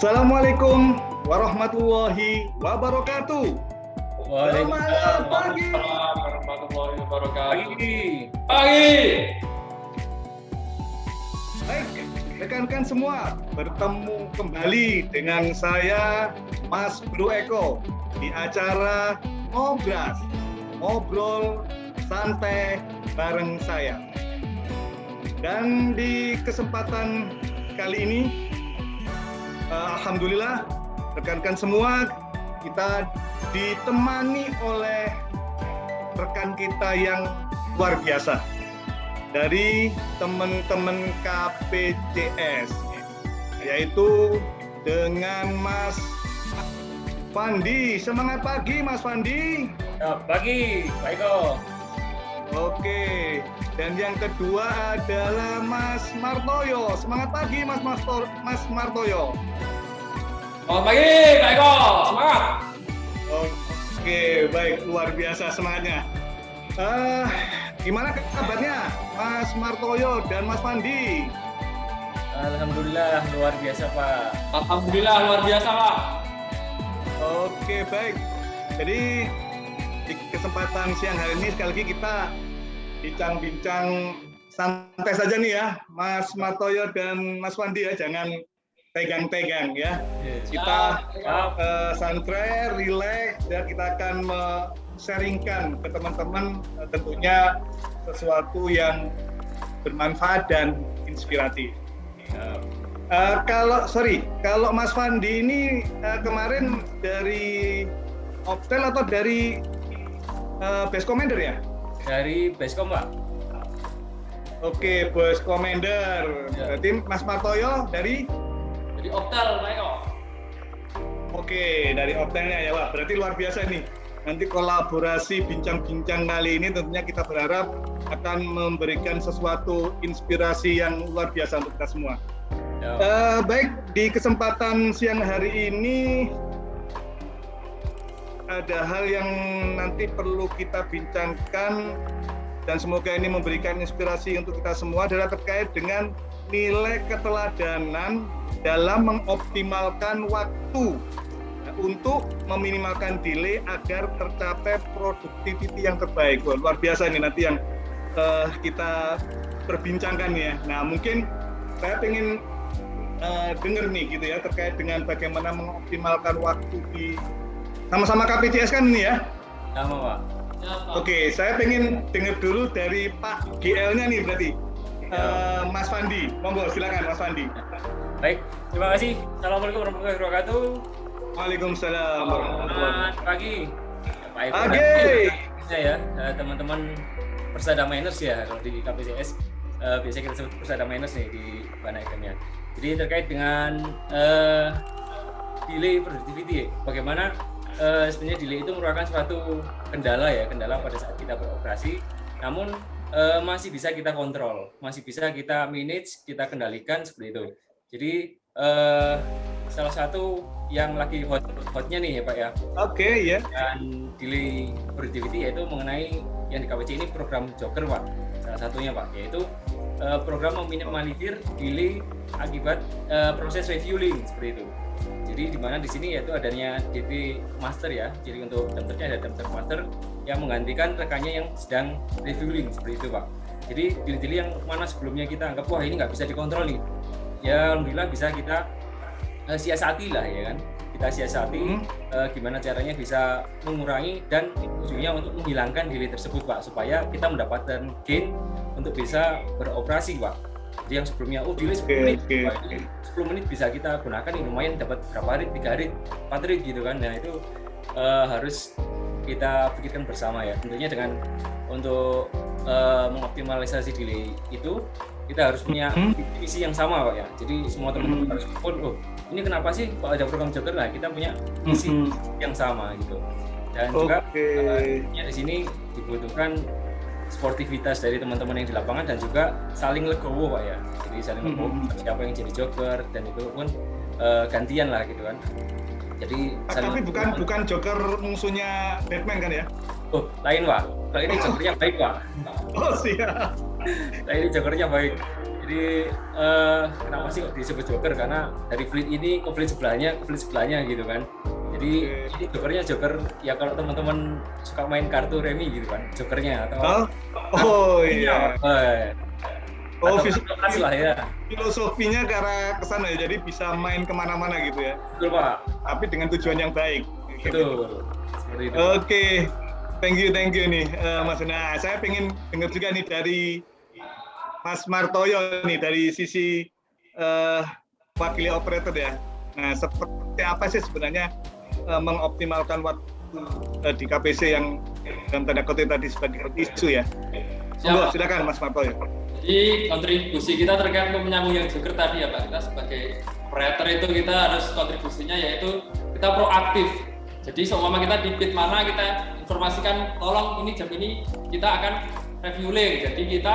Assalamualaikum warahmatullahi wabarakatuh. Selamat pagi. Waalaikumsalam warahmatullahi wabarakatuh. Pagi. Baik, rekan-rekan semua, bertemu kembali dengan saya Mas Bro Eko di acara Ngobras, ngobrol santai bareng saya. Dan di kesempatan kali ini, alhamdulillah, rekan-rekan semua, kita ditemani oleh rekan kita yang luar biasa dari teman-teman KPCS, yaitu dengan Mas Fandi. Semangat pagi, Mas Fandi. Pagi, Pak Eko. Oke, dan yang kedua adalah Mas Martoyo. Semangat pagi, Mas Martoyo. Selamat pagi, Pak Eko. Semangat. Oke, baik, luar biasa semangatnya. Gimana kabarnya, Mas Martoyo dan Mas Fandi? Alhamdulillah luar biasa, Pak. Alhamdulillah luar biasa, Pak. Oke, baik. Jadi di kesempatan siang hari ini sekali lagi kita bincang-bincang santai saja nih ya, Mas Martoyo dan Mas Fandi ya, jangan pegang-pegang ya. Kita santai, relax, ya, kita akan sharingkan ke teman-teman tentunya sesuatu yang bermanfaat dan inspiratif. Kalau Mas Fandi ini kemarin dari Optel atau dari Base Commander ya? Dari Basecom, Pak. Oke, Base Commander. Ya. Berarti Mas Martoyo dari? Jadi Optel, Pak Eko. Oke, dari Optelnya ya, Pak. Berarti luar biasa nih. Nanti kolaborasi bincang-bincang kali ini tentunya kita berharap akan memberikan sesuatu inspirasi yang luar biasa untuk kita semua. Ya. Baik, di kesempatan siang hari ini ada hal yang nanti perlu kita bincangkan dan semoga ini memberikan inspirasi untuk kita semua adalah terkait dengan nilai keteladanan dalam mengoptimalkan waktu untuk meminimalkan delay agar tercapai productivity yang terbaik. Wah, luar biasa ini nanti yang kita perbincangkan ya. Nah, mungkin saya ingin dengar nih gitu ya terkait dengan bagaimana mengoptimalkan waktu di sama-sama KPCS kan ini ya? Sama, Pak. Ya, Pak. Oke, saya pengen dengar dulu dari Pak GL-nya nih berarti. Mas Fandi, monggo silakan Mas Fandi. Baik, terima kasih. Assalamualaikum warahmatullahi wabarakatuh. Waalaikumsalam warahmatullahi Selamat pagi, Pak Eko. Pagi. Ya, teman-teman Persada Miners ya kalau di KPCS. Biasanya kita sebut Persada Miners nih di Bana FM-nya. Jadi terkait dengan delay productivity, bagaimana sebenarnya delay itu merupakan suatu kendala pada saat kita beroperasi, namun masih bisa kita kontrol, masih bisa kita manage, kita kendalikan seperti itu. Jadi salah satu yang lagi hotnya nih ya Pak ya. Oke, ya. Dan delay productivity yaitu mengenai yang di KPC ini program Joker, Pak. Salah satunya Pak, yaitu program meminimalisir delay akibat proses refueling seperti itu. Jadi di mana di sini yaitu adanya DP master ya. Jadi untuk daftarnya ada daftar master yang menggantikan rekannya yang sedang refueling seperti itu, Pak. Jadi delay yang mana sebelumnya kita anggap wah ini nggak bisa dikontrol nih. Ya alhamdulillah bisa kita siasati lah ya kan. Kita siasati gimana caranya bisa mengurangi dan ujungnya untuk menghilangkan delay tersebut, Pak, supaya kita mendapatkan gain untuk bisa beroperasi, Pak. Jadi yang sebelumnya delay 10 menit, 10 menit bisa kita gunakan nih, lumayan dapat berapa hari, 3 hari, 4 hari gitu kan. Nah itu harus kita pikirkan bersama ya. Tentunya dengan untuk mengoptimalisasi delay itu kita harus punya visi yang sama, Pak ya. Jadi semua teman-teman harus pun ini kenapa sih kalau ada program Joker, nah kita punya visi yang sama gitu. Dan juga di sini dibutuhkan sportivitas dari teman-teman yang di lapangan dan juga saling legowo, Pak ya. Jadi saling legowo siapa yang jadi Joker dan itu pun gantian lah gitu kan. Jadi tapi bukan Joker musuhnya Batman kan ya? Oh, lain, Pak. Kalau ini Jokernya baik, Pak. Oh, siap. Nah, ini Jokernya baik. Jadi kenapa sih kok disebut joker? Karena dari fleet ini ke fleet sebelahnya gitu kan. Jadi ini jokernya joker ya kalau teman-teman suka main kartu remi gitu kan, jokernya atau iya. lah ya. Filosofinya ke arah kesana ya, jadi bisa main kemana-mana gitu ya. Betul Pak. Tapi dengan tujuan yang baik. Betul. Seperti itu. Oke, thank you nih Mas. Nah, saya pengen dengar juga nih dari Mas Martoyo nih dari sisi wakil operator ya. Nah, seperti apa sih sebenarnya mengoptimalkan waktu di KPC yang dalam tanda kutip tadi sebagai isu ya? Monggo, silakan Mas Martoyo. Jadi kontribusi kita terkait menyambung yang joker tadi ya Pak, kita sebagai operator itu kita harus kontribusinya yaitu kita proaktif. Jadi seumpama kita di pit mana kita informasikan tolong ini jam ini kita akan reviewing. Jadi kita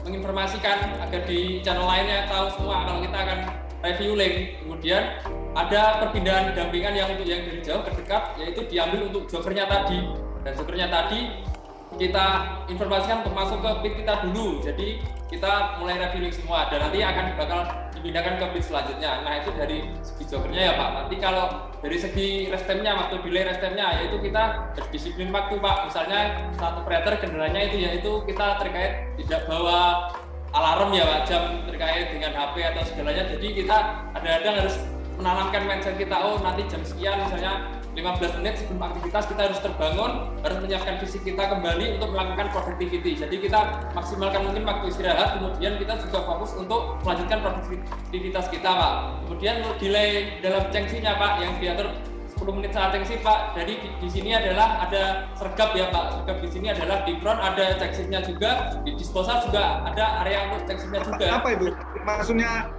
menginformasikan agar di channel lainnya tahu semua kalau kita akan reviewing. Kemudian ada perpindahan dampingan yang untuk yang dari jauh ke dekat yaitu diambil untuk jokernya tadi. Dan jokernya tadi kita informasikan untuk masuk ke pit kita dulu. Jadi kita mulai reviewing semua dan nanti akan bakal dipindahkan ke pit selanjutnya. Nah itu dari segi jokernya ya Pak. Nanti kalau dari segi rest time-nya, waktu delay rest time-nya yaitu kita berdisiplin waktu Pak. Misalnya satu operator kendalanya itu yaitu kita terkait tidak bawa alarm ya Pak, jam terkait dengan HP atau segalanya. Jadi kita kadang-kadang harus menanamkan mindset kita, oh nanti jam sekian misalnya 15 menit sebelum aktivitas kita harus terbangun, harus menyiapkan fisik kita kembali untuk melakukan productivity. Jadi kita maksimalkan mungkin waktu istirahat, kemudian kita juga fokus untuk melanjutkan produktivitas kita Pak. Kemudian delay dalam cengsinya Pak, yang diatur 10 menit saat cengsi Pak. Jadi di sini adalah ada sergap ya Pak. Sergap di sini adalah di front ada cengsinya juga, di disposal juga ada area untuk cengsinya juga. Apa itu? Maksudnya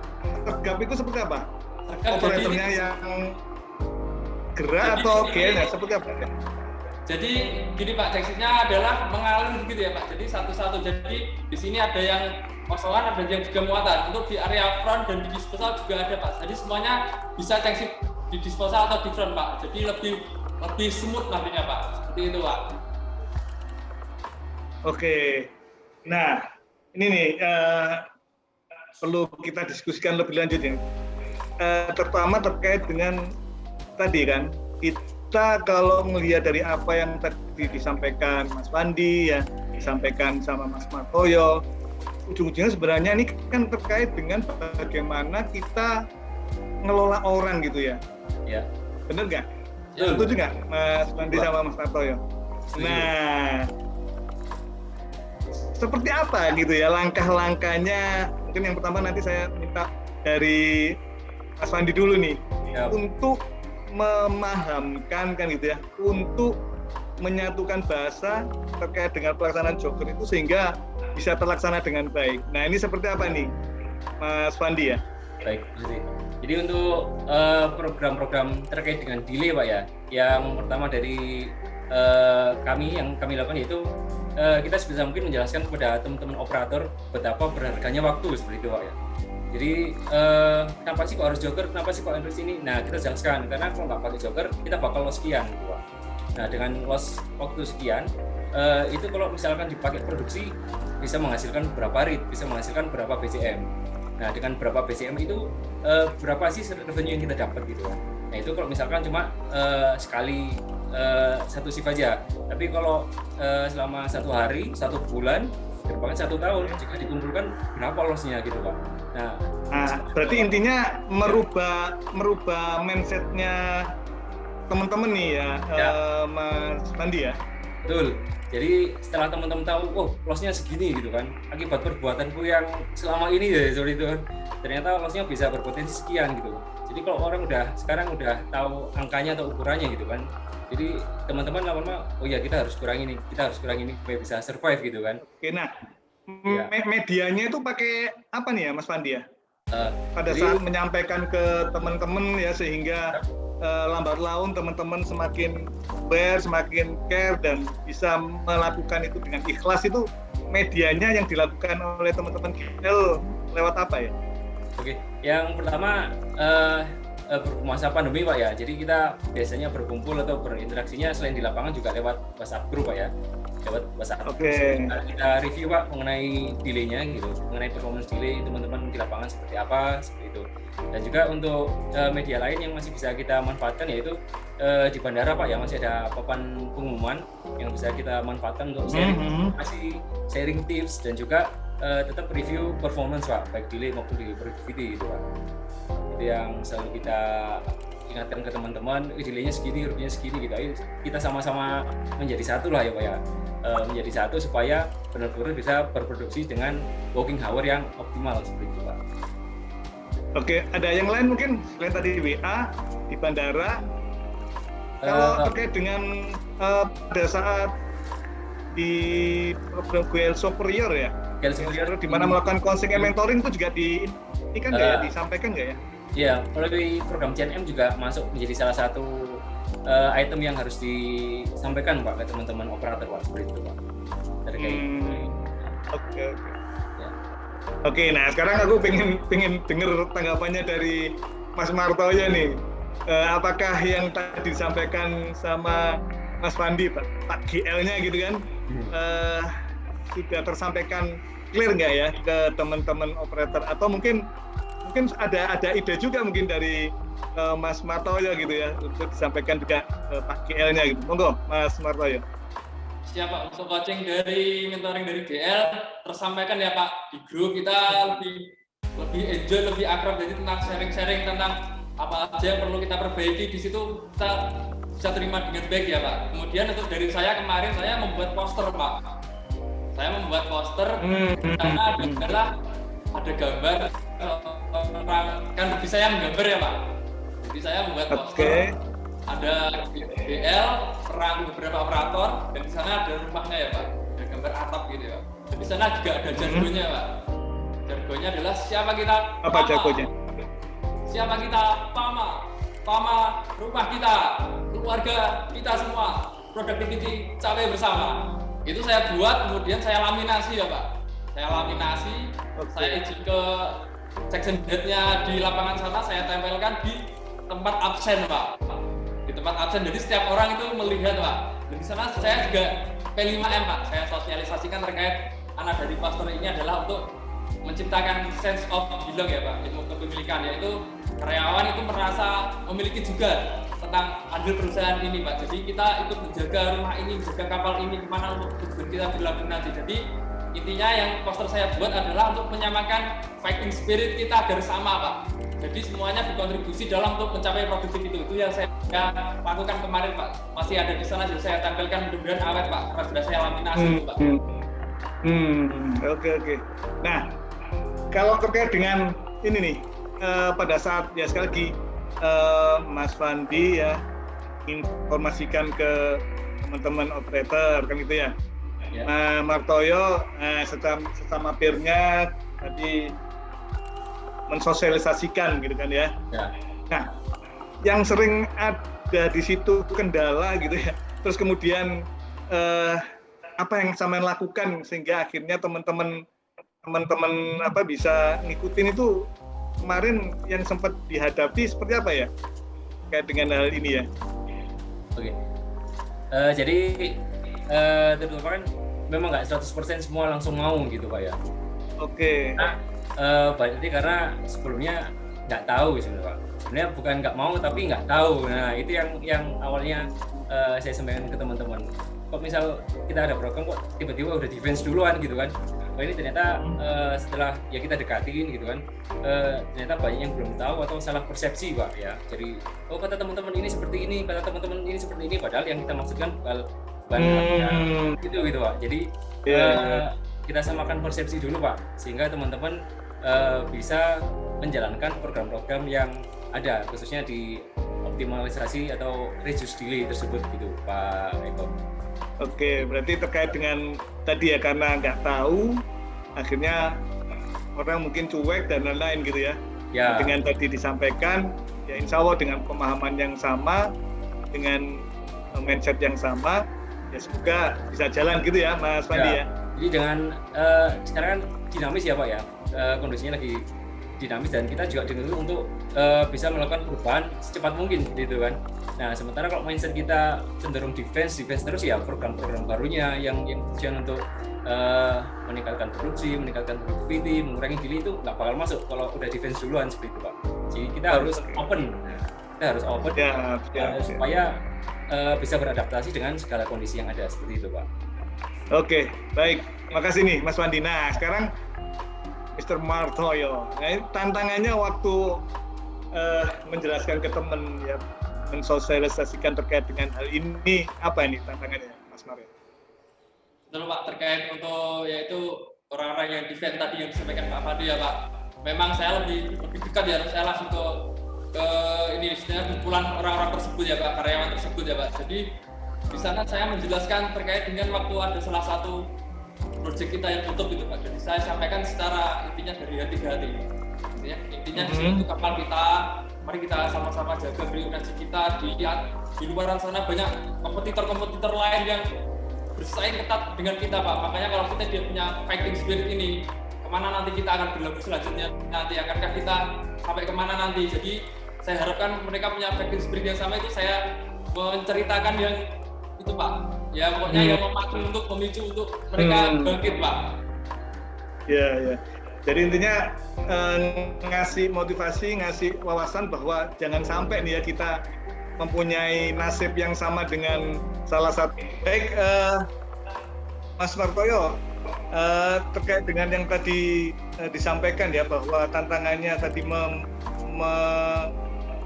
sergap itu seperti apa? Sergap operatornya yang gerak atau GL seperti apa? Jadi gini Pak, cengsinya adalah mengalir gitu ya Pak. Jadi satu-satu. Jadi di sini ada yang kosongan, ada yang juga muatan. Untuk di area front dan di disposal juga ada Pak. Jadi semuanya bisa cengsi di disposal atau di front Pak. Jadi lebih smooth nantinya Pak. Seperti itu Pak. Oke. Nah, ini nih perlu kita diskusikan lebih lanjut ya. Terutama terkait dengan tadi kan, kita kalau melihat dari apa yang tadi disampaikan Mas Pandi ya, disampaikan sama Mas Martoyo, ujung-ujungnya sebenarnya ini kan terkait dengan bagaimana kita ngelola orang gitu ya. Ya. Bener nggak? Ya. Setuju nggak Mas Pandi sama Mas Martoyo? Nah, seperti apa gitu ya langkah-langkahnya? Mungkin yang pertama nanti saya minta dari Mas Pandi dulu nih, untuk memahamkan kan gitu ya, untuk menyatukan bahasa terkait dengan pelaksanaan joker itu sehingga bisa terlaksana dengan baik. Nah ini seperti apa nih Mas Pandi ya? Baik, jadi untuk program-program terkait dengan delay Pak ya, yang pertama dari yang kami lakukan yaitu kita sebisa mungkin menjelaskan kepada teman-teman operator betapa berharganya waktu seperti itu Pak ya. Jadi kenapa sih kok harus joker, kenapa sih kok harus ini? Nah kita jelaskan, karena kalau nggak pakai joker kita bakal loss sekian gitu Pak. Nah dengan loss waktu sekian itu kalau misalkan dipakai produksi bisa menghasilkan berapa rit, bisa menghasilkan berapa BCM. Nah dengan berapa BCM itu berapa sih revenue yang kita dapat gitu kan. Nah itu kalau misalkan cuma sekali satu shift aja, tapi kalau selama 1 hari, 1 bulan, bahkan 1 tahun jika dikumpulkan berapa lossnya gitu Pak. Nah berarti intinya merubah mindsetnya teman-teman nih ya, Mas Pandi ya. Betul. Jadi setelah teman-teman tahu, oh lossnya segini gitu kan, akibat perbuatanku yang selama ini ya seperti itu kan, ternyata lossnya bisa berpotensi sekian gitu. Jadi kalau orang sekarang udah tahu angkanya atau ukurannya gitu kan, jadi teman-teman lama-lama, oh ya kita harus kurangi ini supaya bisa survive gitu kan. Oke, nah medianya itu pakai apa nih ya Mas Pandi ya? Pada saat menyampaikan ke teman-teman ya sehingga lambat laun teman-teman semakin aware, semakin care dan bisa melakukan itu dengan ikhlas, itu medianya yang dilakukan oleh teman-teman KL lewat apa ya? Oke, yang pertama masa pandemi Pak ya, jadi kita biasanya berkumpul atau berinteraksinya selain di lapangan juga lewat WhatsApp group Pak ya. lewat WhatsApp. Oke. Kita review Pak mengenai delay-nya gitu, mengenai performance delay teman-teman di lapangan seperti apa, seperti itu. Dan juga untuk media lain yang masih bisa kita manfaatkan yaitu di bandara Pak ya, masih ada papan pengumuman yang bisa kita manfaatkan untuk sharing tips dan juga tetap review performance Pak, baik delay maupun di productivity gitu Pak. Itu yang selalu kita ingatkan ke teman-teman, delay-nya segini, rupiahnya segini gitu. Ayo kita sama-sama menjadi satu lah ya Pak ya. Menjadi satu supaya benar-benar bisa berproduksi dengan working hour yang optimal seperti itu Pak. Oke, ada yang lain mungkin selain tadi WA di bandara. Kalau terkait dengan pada saat di program GL Superior ya, GL Superior di mana melakukan coaching and mentoring itu juga ini kan nggak ya, disampaikan nggak ya? Iya, melalui program CNM juga masuk menjadi salah satu item yang harus disampaikan Pak ke teman-teman operator Pak, seperti itu Pak. Oke. Ya. Oke, nah sekarang aku pengen dengar tanggapannya dari Mas Martoyo nih. Apakah yang tadi disampaikan sama Mas Fandi Pak GL-nya gitu kan sudah tersampaikan clear nggak ya ke teman-teman operator, atau mungkin ada ide juga mungkin dari Mas Martoyo gitu ya untuk disampaikan juga Pak GL-nya gitu. Monggo Mas Martoyo. Siap Pak, untuk coaching dari mentoring dari GL tersampaikan ya Pak, di grup kita lebih enjoy, lebih akrab, jadi tentang sharing tentang apa aja yang perlu kita perbaiki, di situ kita bisa terima dengan baik ya Pak. Kemudian untuk dari saya kemarin saya membuat poster Pak. Saya membuat poster karena ada gambar orang, kan bisa saya menggambar ya Pak. Jadi saya membuat poster. Ada BL, perang beberapa operator, dan di sana ada rumahnya ya Pak, ada gambar atap gitu ya. Dan di sana juga ada jargonnya Pak. Jargonnya adalah siapa kita? Apa jargonnya? Siapa kita? Pama, rumah kita, keluarga kita semua, productivity capai bersama. Itu saya buat, kemudian saya laminasi ya Pak. Saya laminasi, saya izin ke section head-nya di lapangan sana, saya tempelkan di tempat absen Pak. Di tempat absen, jadi setiap orang itu melihat Pak. Dan di sana saya juga P5M Pak, saya sosialisasikan terkait anak dari poster ini adalah untuk menciptakan sense of belong ya Pak, ilmu kepemilikan, yaitu karyawan itu merasa memiliki juga tentang andil perusahaan ini Pak. Jadi kita ikut menjaga rumah ini, menjaga kapal ini kemana untuk tujuan kita berlabuh nanti. Jadi intinya yang poster saya buat adalah untuk menyamakan fighting spirit kita agar sama Pak. Jadi semuanya berkontribusi dalam untuk mencapai produktif itu yang saya lakukan kemarin Pak. Masih ada di sana, jadi saya tampilkan, mudah-mudahan awet Pak, karena sudah saya laminasi itu Pak. Oke. Nah, kalau terkait dengan ini nih, pada saat ya sekali lagi Mas Fandi ya informasikan ke teman-teman operator kan gitu ya. Nah, Martoyo sesama peernya tadi mensosialisasikan gitu kan ya. Nah, yang sering ada di situ kendala gitu ya. Terus kemudian apa yang sampean lakukan sehingga akhirnya teman-teman bisa ngikutin itu kemarin yang sempat dihadapi seperti apa ya kayak dengan hal ini ya? Oke. Jadi teman-teman kan memang nggak 100% semua langsung mau gitu Pak ya. Oke. Nah, berarti karena sebelumnya nggak tahu sebenarnya Pak. Sebenarnya bukan nggak mau tapi nggak tahu. Nah itu yang awalnya saya sampaikan ke teman-teman. Kok misal kita ada program kok tiba-tiba udah defense duluan gitu kan. Nah ini ternyata setelah ya kita dekatin gitu kan, ternyata banyak yang belum tahu atau salah persepsi Pak ya. Jadi kata teman-teman ini seperti ini, kata teman-teman ini seperti ini, padahal yang kita maksudkan bukan gitu Pak. Jadi kita samakan persepsi dulu Pak, sehingga teman-teman bisa menjalankan program-program yang ada, khususnya di optimalisasi atau reduce delay tersebut gitu Pak Eko. Oke, berarti terkait dengan tadi ya, karena nggak tahu akhirnya orang mungkin cuek dan lain-lain gitu ya. Dengan tadi disampaikan ya insya Allah dengan pemahaman yang sama, dengan mindset yang sama, ya semoga bisa jalan gitu ya Mas Fandi ya. Jadi dengan sekarang kan dinamis ya Pak ya, kondisinya lagi dinamis dan kita juga dituntut untuk bisa melakukan perubahan secepat mungkin gitu kan. Nah sementara kalau mindset kita cenderung defense terus ya program-program barunya yang tujuan untuk meningkatkan produksi, meningkatkan productivity, mengurangi delay itu nggak bakal masuk kalau udah defense duluan seperti itu Pak. Jadi kita harus open, supaya bisa beradaptasi dengan segala kondisi yang ada seperti itu Pak. Oke, baik. Makasih nih Mas Wandi. Nah, sekarang Mr. Martoyo. Nah, ini tantangannya waktu menjelaskan ke teman ya, mensosialisasikan terkait dengan hal ini, apa ini tantangannya Mas Mario? Betul Pak, terkait untuk yaitu orang-orang yang defense tadi yang disampaikan Pak Fadi ya Pak. Memang saya lebih dekat ya, saya langsung ke ini istilahnya kumpulan orang-orang tersebut ya Pak, karyawan tersebut ya Pak. Jadi di sana saya menjelaskan terkait dengan waktu ada salah satu proyek kita yang tutup itu Pak. Jadi saya sampaikan secara intinya dari hati ke hati. Intinya di sini untuk kapal kita, mari kita sama-sama jaga prioritas kita. Di luar sana banyak kompetitor lain yang bersaing ketat dengan kita Pak. Makanya kalau dia punya fighting spirit ini, kemana nanti kita akan berlabuh selanjutnya, nanti akankah kita sampai kemana nanti. Jadi saya harapkan mereka punya fighting spirit yang sama. Itu saya menceritakan yang itu Pak, ya pokoknya yang memicu untuk mereka bangkit Pak. Ya. Jadi intinya ngasih motivasi, ngasih wawasan bahwa jangan sampai nih ya kita mempunyai nasib yang sama dengan salah satu. Baik, Mas Martoyo, terkait dengan yang tadi disampaikan ya bahwa tantangannya tadi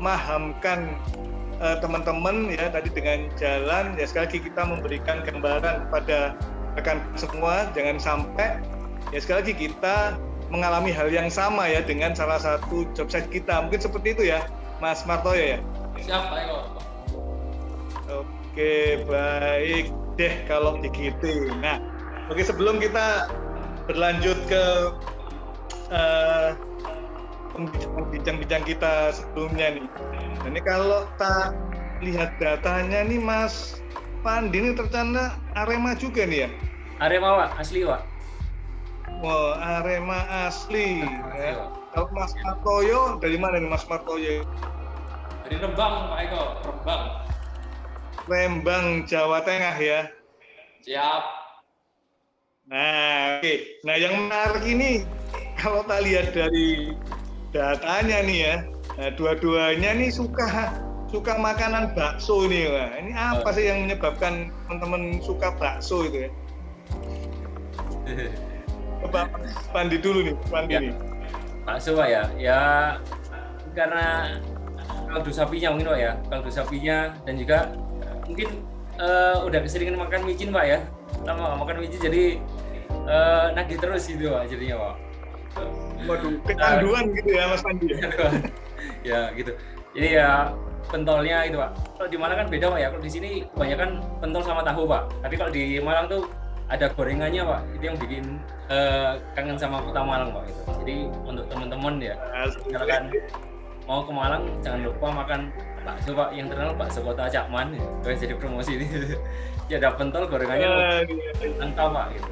memahamkan teman-teman ya tadi dengan jalan ya, sekali lagi kita memberikan gambaran kepada rekan semua jangan sampai ya sekali lagi kita mengalami hal yang sama ya dengan salah satu job site kita, mungkin seperti itu ya Mas Martoyo ya. Siap Pak Eko. Oke, baik deh kalau begitu. Nah, oke, sebelum kita berlanjut ke bincang-bincang kita sebelumnya nih. Nah, ini kalau tak lihat datanya nih Mas Pandi ini ternyata Arema juga nih ya? Arema Pak, asli Pak. Wah, Arema asli. Ya. Kalau Mas Martoyo dari mana nih Mas Martoyo? Dari Rembang Pak Eko, Rembang, Jawa Tengah ya? Siap. Nah, oke. Nah, yang menarik ini kalau tak lihat dari datanya nih ya, nah, dua-duanya nih suka makanan bakso nih. Wah. Ini apa sih yang menyebabkan teman-teman suka bakso itu ya? Coba Pandi dulu nih, Pandi nih. Bakso Pak ya, ya karena kaldu sapinya mungkin Pak ya, kaldu sapinya dan juga mungkin udah keseringan makan micin Pak ya, lama makan micin jadi nagih terus gitu Pak jadinya Pak. Waduh, kecanduan gitu ya Mas Pandi. Ya gitu. Jadi ya pentolnya itu Pak. Kalau di Malang kan beda Pak ya. Kalau di sini kebanyakan pentol sama tahu Pak. Tapi kalau di Malang tuh ada gorengannya Pak. Itu yang bikin kangen sama kota Malang Pak. Gitu. Jadi untuk teman-teman ya, misalkan mau ke Malang jangan lupa makan bakso Pak. Yang terkenal bakso Kota Cakman. Ya. Jadi promosi ini. Ya ada pentol gorengannya lengkap Pak. Gitu.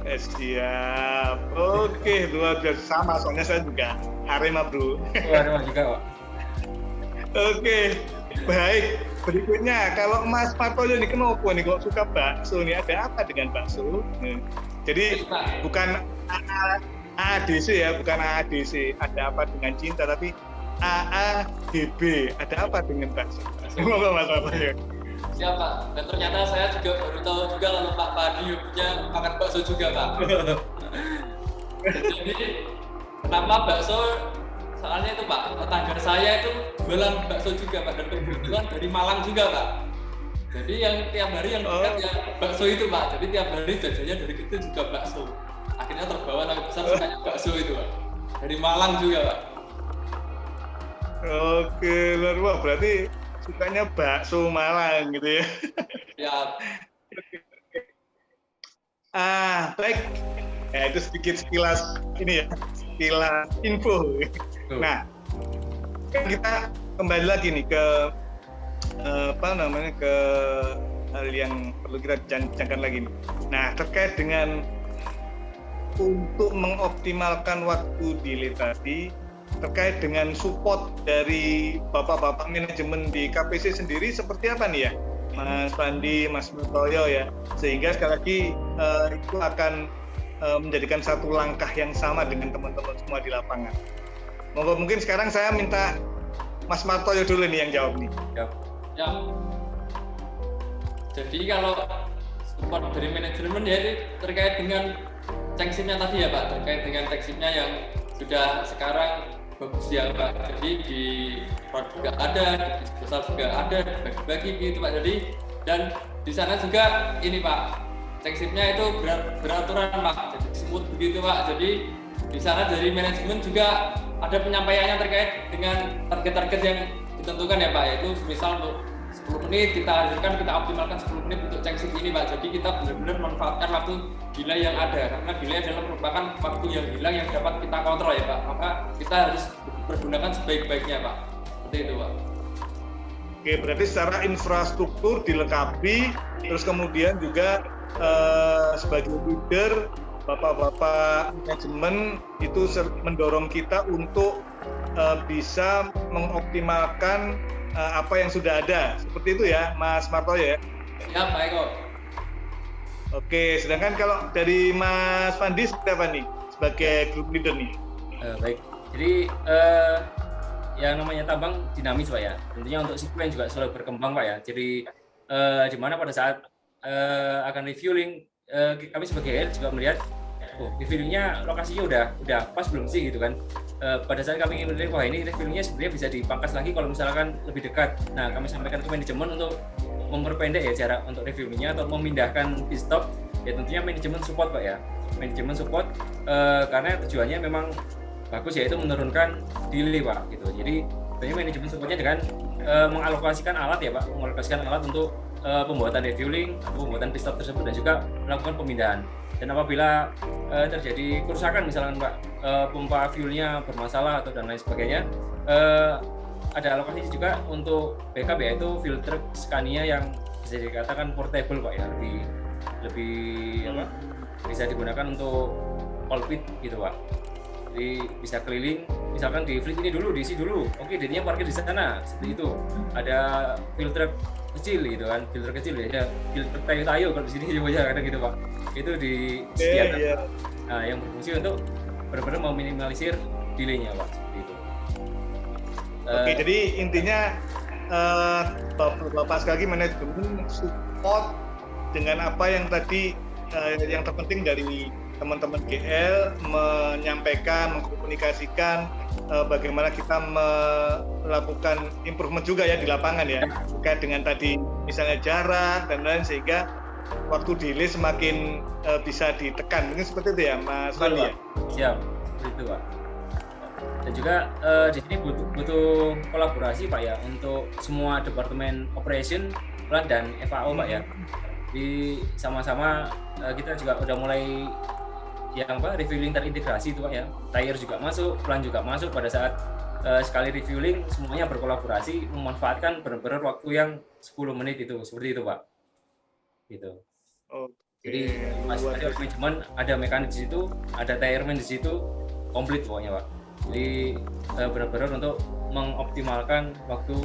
Siap. Oke, luar biasa sama. Soalnya saya juga Arema bro. Arema juga Pak. Oke, baik. Berikutnya, kalau Mas Martoyo ini kenapa nih kok suka bakso nih? Ada apa dengan bakso? Jadi bukan AADC ya, bukan AADC. Ada apa dengan cinta, tapi AADB. Ada apa dengan bakso? Semoga Mas Martoyo. Siap Pak. Dan ternyata saya juga baru tahu juga lalu Pak Padi punya makan bakso juga Pak. Jadi kenapa bakso? Soalnya itu Pak, tetangga saya itu jualan bakso juga Pak, dan kebetulan dari Malang juga Pak. Jadi yang tiap hari yang dekat ya bakso itu Pak. Jadi tiap hari jajannya dari kecil juga bakso. Akhirnya terbawa nama besar sukanya bakso itu Pak. Dari Malang juga Pak. Oke, luar biasa. Berarti sukanya bakso Malang gitu ya? Ya. Baik. Ya, itu sedikit sekilas ini ya, sekilas info. Nah, kita kembali lagi nih ke ke hal yang perlu kita bincangkan lagi nih. Nah, terkait dengan untuk mengoptimalkan waktu delay tadi terkait dengan support dari bapak-bapak manajemen di KPC sendiri seperti apa nih ya, Mas Fandi, Mas Martoyo ya, sehingga sekali lagi itu akan menjadikan satu langkah yang sama dengan teman-teman semua di lapangan. Mungkin sekarang saya minta Mas Martoyo dulu nih yang jawab nih. Ya. Jadi kalau support dari manajemen ya itu terkait dengan cengsimnya tadi ya Pak, terkait dengan cengsimnya yang sudah sekarang bagus ya Pak. Jadi di prod juga ada, di disposal juga ada, dibagi-bagi gitu Pak. Jadi dan di sana juga ini Pak, cengsimnya itu beraturan Pak, jadi smooth begitu Pak. Jadi di sana dari manajemen juga ada penyampaiannya terkait dengan target-target yang ditentukan ya Pak, yaitu misal untuk 10 menit kita hasilkan, kita optimalkan 10 menit untuk cengsim ini Pak. Jadi kita benar-benar manfaatkan waktu delay yang ada, karena delay adalah merupakan waktu yang hilang yang dapat kita kontrol ya Pak. Maka kita harus pergunakan sebaik-baiknya Pak. Seperti itu Pak. Oke, berarti secara infrastruktur dilengkapi, terus kemudian juga sebagai leader, bapak-bapak manajemen itu mendorong kita untuk bisa mengoptimalkan apa yang sudah ada, seperti itu ya Mas Martoyo ya? Ya Pak Eko. Oke, sedangkan kalau dari Mas Fandi seperti apa nih sebagai group leader nih? Baik, jadi yang namanya tambang dinamis Pak ya, tentunya untuk sequence juga selalu berkembang Pak ya. Jadi di mana pada saat akan refueling, kami sebagai HL juga melihat refuelingnya lokasinya udah pas belum sih gitu kan. Pada saat kami ingin menilai, wah ini refuelingnya sebenarnya bisa dipangkas lagi kalau misalkan lebih dekat. Nah, kami sampaikan ke manajemen untuk memperpendek ya jarak untuk refuelingnya atau memindahkan pit stop. Ya tentunya manajemen support Pak ya. Manajemen support karena tujuannya memang bagus, yaitu menurunkan delay Pak gitu. Jadi tentunya manajemen supportnya dengan mengalokasikan alat ya Pak, mengalokasikan alat untuk pembuatan refueling atau pembuatan pit stop tersebut dan juga melakukan pemindahan. Dan apabila terjadi kerusakan misalkan Pak, pompa fuelnya bermasalah atau dan lain sebagainya, ada alokasi juga untuk backup, yaitu fuel truck Scania yang bisa dikatakan portable Pak ya, lebih apa, bisa digunakan untuk all pit gitu Pak. Jadi bisa keliling, misalkan di fleet ini dulu, diisi dulu, oke dirinya parkir di sana, seperti itu. Ada fuel truck kecil gitu kan, filter kecil ya, filter tayo-tayo kalau di sini aja kadang gitu Pak. Itu disediakan. Nah, yang berfungsi untuk benar-benar meminimalisir delay-nya Pak, seperti itu. Oke, jadi intinya Bapak sekali lagi manajemen support dengan apa yang tadi yang terpenting dari teman-teman GL menyampaikan, mengkomunikasikan bagaimana kita melakukan improvement juga ya di lapangan ya, terkait dengan tadi misalnya jarak dan lain, sehingga waktu delay semakin bisa ditekan. Mungkin seperti itu ya Mas Fandi ya? Siap, seperti itu Pak. Dan juga di sini butuh kolaborasi Pak ya untuk semua departemen operation dan FAO Pak ya. Di sama-sama kita juga udah mulai yang refueling terintegrasi itu Pak ya. Tire juga masuk, plan juga masuk. Pada saat sekali refueling semuanya berkolaborasi memanfaatkan benar-benar waktu yang 10 menit itu, seperti itu Pak. Gitu. Jadi ada manajemen, ada mekanik di situ, ada tireman di situ, komplit pokoknya Pak. Jadi benar-benar untuk mengoptimalkan waktu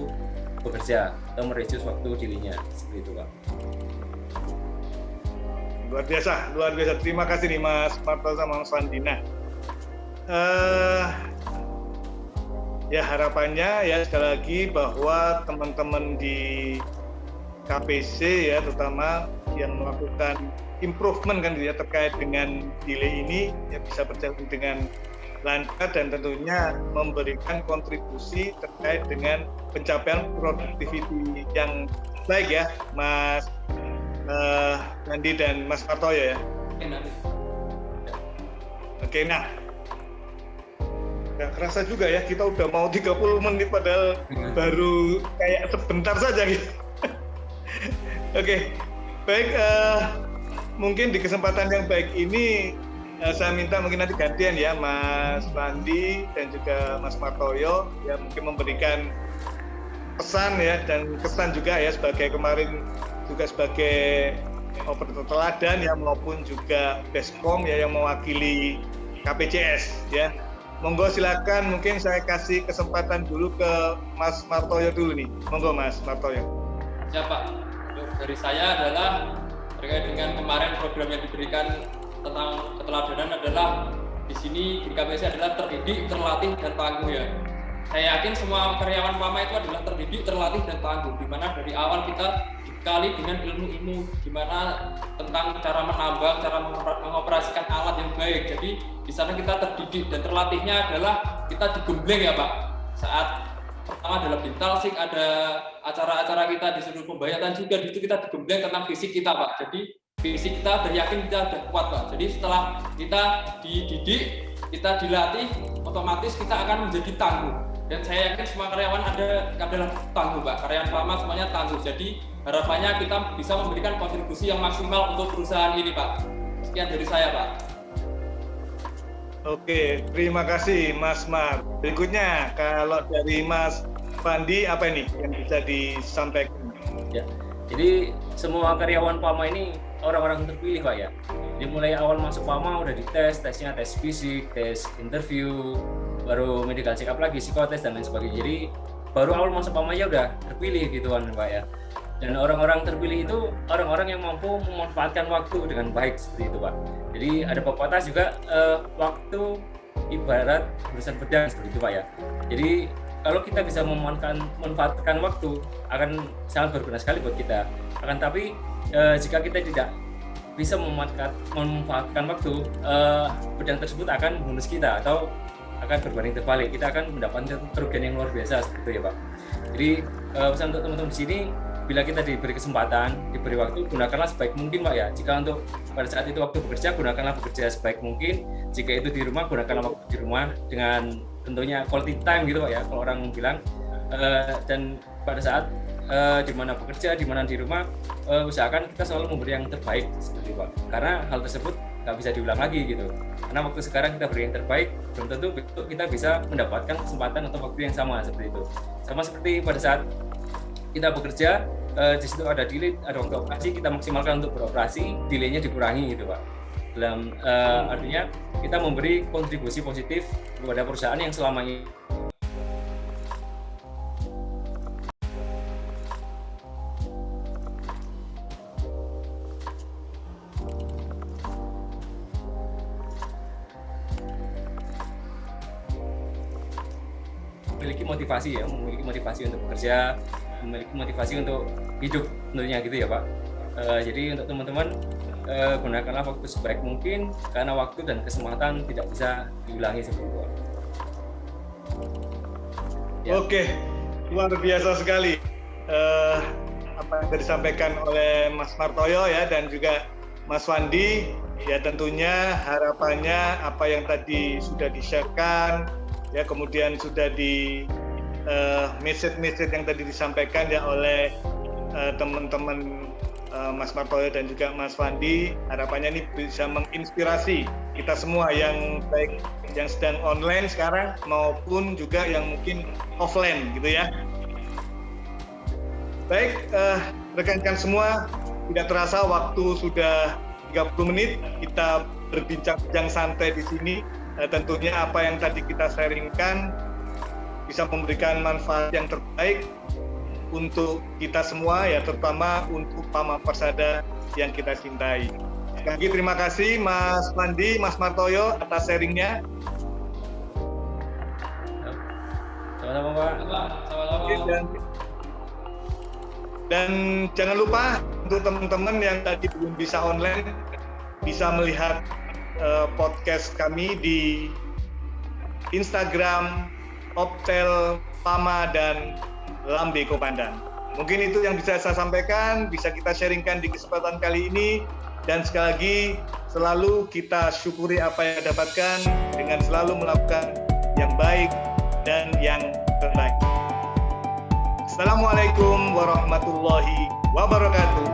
bekerja atau mereduce waktu delay-nya, seperti itu Pak. Luar biasa. Terima kasih nih Mas Martoyo sama Mas Fandi. Nah, ya harapannya ya sekali lagi bahwa teman-teman di KPC ya terutama yang melakukan improvement kan ya terkait dengan delay ini ya bisa berjalan dengan lancar dan tentunya memberikan kontribusi terkait dengan pencapaian productivity yang baik ya Mas Nandi dan Mas Martoyo ya. Oke, nah nggak kerasa juga ya kita udah mau 30 menit padahal baru kayak sebentar saja gitu. Oke, baik, mungkin di kesempatan yang baik ini saya minta mungkin nanti gantian ya Mas Fandi dan juga Mas Martoyo ya, mungkin memberikan pesan ya dan kesan juga ya sebagai kemarin juga sebagai operator teladan ya maupun juga Beskom ya yang mewakili KPJS ya. Monggo silakan, mungkin saya kasih kesempatan dulu ke Mas Martoyo dulu nih. Monggo Mas Martoyo. Siapa? Dari saya adalah terkait dengan kemarin program yang diberikan tentang keteladanan adalah di sini di KPSC adalah terdidik, terlatih dan tangguh ya. Saya yakin semua karyawan PAMA itu adalah terdidik, terlatih dan tangguh. Di mana dari awal kita dibekali dengan ilmu-ilmu gimana tentang cara menambang, cara mengoperasikan alat yang baik. Jadi di sana kita terdidik dan terlatihnya adalah kita digembleng ya Pak. Saat pertama dalam Bintalsik ada acara-acara kita di seluruh pembayatan juga, di situ kita digembleng tentang fisik kita Pak. Jadi fisik kita udah yakin kita udah kuat Pak. Jadi setelah kita dididik, kita dilatih, otomatis kita akan menjadi tangguh. Dan saya yakin semua karyawan adalah tangguh Pak. Karyawan PAMA semuanya tangguh. Jadi harapannya kita bisa memberikan kontribusi yang maksimal untuk perusahaan ini Pak. Sekian dari saya Pak. Oke, terima kasih Mas Mar. Berikutnya kalau dari Mas Fandi apa ini yang bisa disampaikan? Ya, jadi semua karyawan PAMA ini orang-orang terpilih Pak ya. Jadi mulai awal masuk PAMA udah dites, tesnya tes fisik, tes interview, baru medical check up lagi, psikotes dan lain sebagainya. Jadi baru awal masuk PAMA aja udah terpilih gitu kan Pak ya. Dan orang-orang terpilih itu orang-orang yang mampu memanfaatkan waktu dengan baik seperti itu Pak. Jadi ada pepatah juga waktu ibarat urusan pedang seperti itu Pak ya. Jadi kalau kita bisa memanfaatkan waktu akan sangat berguna sekali buat kita. Akan tapi jika kita tidak bisa memanfaatkan waktu, pedang tersebut akan membunuh kita atau akan berbanding terbalik. Kita akan mendapatkan kerugian yang luar biasa seperti itu ya Pak. Jadi pesan untuk teman-teman di sini, bila kita diberi kesempatan, diberi waktu, gunakanlah sebaik mungkin Pak ya. Jika untuk pada saat itu waktu bekerja, gunakanlah bekerja sebaik mungkin. Jika itu di rumah, gunakanlah waktu di rumah dengan tentunya quality time gitu Pak ya, kalau orang bilang. Dan pada saat di mana bekerja, di mana di rumah, usahakan kita selalu memberi yang terbaik seperti itu Pak. Karena hal tersebut nggak bisa diulang lagi gitu. Karena waktu sekarang kita beri yang terbaik, belum tentu kita bisa mendapatkan kesempatan atau waktu yang sama seperti itu. Sama seperti pada saat kita bekerja, di situ ada delay, ada waktu operasi, kita maksimalkan untuk beroperasi, delay-nya dikurangi gitu Pak. Dalam artinya kita memberi kontribusi positif kepada perusahaan yang selama ini memiliki motivasi untuk bekerja, memiliki motivasi untuk hidup tentunya gitu ya Pak. Jadi untuk teman-teman gunakanlah waktu sebaik mungkin karena waktu dan kesempatan tidak bisa diulangi seperti itu. Ya. Oke, luar biasa sekali apa yang disampaikan oleh Mas Martoyo ya dan juga Mas Wandi. Ya tentunya harapannya apa yang tadi sudah di-share-kan ya, kemudian sudah di message-message yang tadi disampaikan ya oleh teman-teman Mas Martoyo dan juga Mas Wandi, harapannya ini bisa menginspirasi kita semua yang baik yang sedang online sekarang maupun juga yang mungkin offline gitu ya. Baik, rekan-rekan semua, tidak terasa waktu sudah 30 menit kita berbincang-bincang santai di sini. Tentunya apa yang tadi kita sharingkan bisa memberikan manfaat yang terbaik untuk kita semua ya, terutama untuk PAMA Persada yang kita cintai. Sekali lagi terima kasih Mas Wandi, Mas Martoyo atas sharingnya. Sama-sama Pak. Sama-sama. Dan jangan lupa untuk teman-teman yang tadi belum bisa online bisa melihat podcast kami di Instagram Optel PAMA dan Lambe Komandan. Mungkin itu yang bisa saya sampaikan, bisa kita sharingkan di kesempatan kali ini. Dan sekali lagi, selalu kita syukuri apa yang dapatkan dengan selalu melakukan yang baik dan yang terbaik. Assalamualaikum warahmatullahi wabarakatuh.